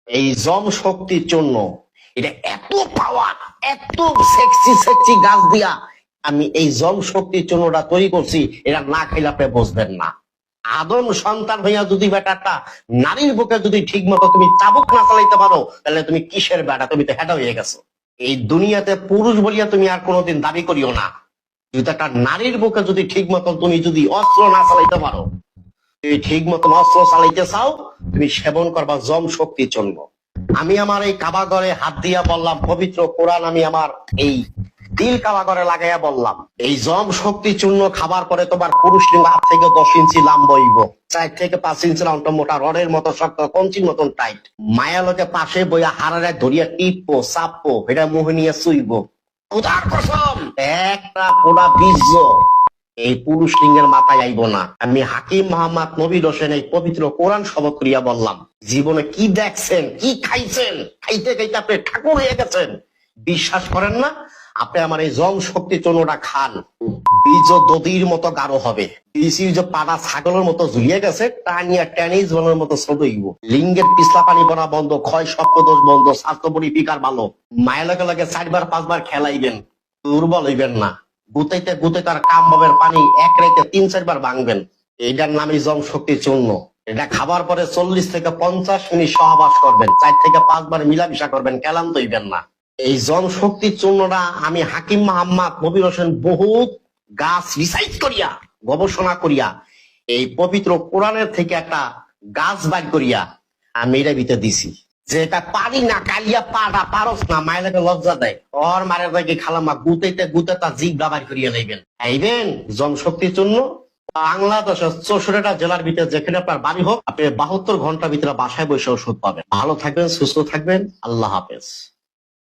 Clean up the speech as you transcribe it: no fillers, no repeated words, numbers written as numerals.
এই জম শক্তির জন্য এটা এত পাওয়ার, এত সেক্সি সেক্সি গাছ দিয়া আমি এই জম শক্তির জন্য ওটা তৈরি করছি। এটা না খাইলে আপনি বুঝবেন না। আদম সন্তান হইয়া যদি বেটাটা নারীর বুকে যদি ঠিক মতো তুমি চাবুক না চালাইতে পারো, তাহলে তুমি কিসের বেটা? তুমি তো হেডা হয়ে গেছো। এই দুনিয়াতে পুরুষ বলিয়া তুমি আর কোনোদিন দাবি করিও না। যদি একটা নারীর বুকে যদি ঠিক মতো তুমি যদি অস্ত্র না চালাইতে পারো, তুমি ঠিক মতন অস্ত্র চালাইতে চাও, তুমি সেবন করবা জম শক্তির জন্য। আমি আমার এই কাবাগরে হাত দিয়া বললাম, পবিত্র কোরআন আমি আমার এই দিল কাবাগরে লাগাইয়া বললাম, এই জম শক্তি চূর্ণ খাবার পরে তোমার পুরুষ লিঙ্গ 8 থেকে 10 ইঞ্চি লাম্ব হইব, 4 থেকে 5 ইঞ্চি লাম্ব, মোটা রডের মতো শক্ত, কঞ্চির মতন টাইট। মায়া লোকে পাশে বইয়া হারারে ধরিয়া টিপবো, চাপবো, এটা মুহে নিয়ে চুইব। খোদার কসম একটা পোড়া বীর্য এই পুরুষ লিঙ্গের মাথায় আইব না। আমি হাকিম মোহাম্মদ নবীর হোসেন এই পবিত্র কোরআন শপথ করিয়া বললাম, জীবনে কি দেখছেন, কি খাইছেন, খাইতে খাইতে আপনি ঠাকুর হয়ে গেছেন। বিশ্বাস করেন না? আপনি আমার এই জম শক্তি চূর্ণটা খান, বীজ দধির মতো গাঢ় হবে। যে পাড়া ছাগলের মতো ঝুলিয়ে গেছে, টানিয়া টেনিস বলের মতো ছোট হইব। লিঙ্গের পিছলা পানি পড়া বন্ধ, ক্ষয় সপ্তদোষ বন্ধ, স্বাস্থ্য পরিপিকার ভালো। মায়ের লগে লগে 4বার 5বার খেলাইবেন, দুর্বল হইবেন না। গুতাইতে গুতাইতে আর কামবাবের পানি এক রাইতে 3-4 বার ভাঙবেন। এটার নামই জম শক্তি চূর্ণ। এটা খাবার পরে 40 থেকে 50 মিনিট সহবাস করবেন, 4 থেকে 5 বার মিলামিশা করবেন, ক্লান্ত হইবেন না। এই জম শক্তি চূর্ণটা আমি হাকিম মোহাম্মদ নবীর হোসেন বহুত গাছ রিসাইজ করিয়া, গবেষণা করিয়া, এই পবিত্র কোরআনের থেকে একটা গাছ বাইর করিয়া আমি এটা ভিতরে দিছি। যে এটা পারি না, কালিয়া পাড়া পারস না, মায়ের লজ্জা দেয়। ওর মারের ভাইকে খালামা গুতাইতে গুতাইতে জিভ বাবার করিয়া নেবেন। আইবেন জম শক্তির জন্য বাংলাদেশের 64টা জেলার ভিতরে যেখানে আপনার বাড়ি হোক, আপনি 72 ঘন্টার ভিতরে বাসায় বসে ওষুধ পাবেন। ভালো থাকবেন, সুস্থ থাকবেন। আল্লাহ হাফেজ।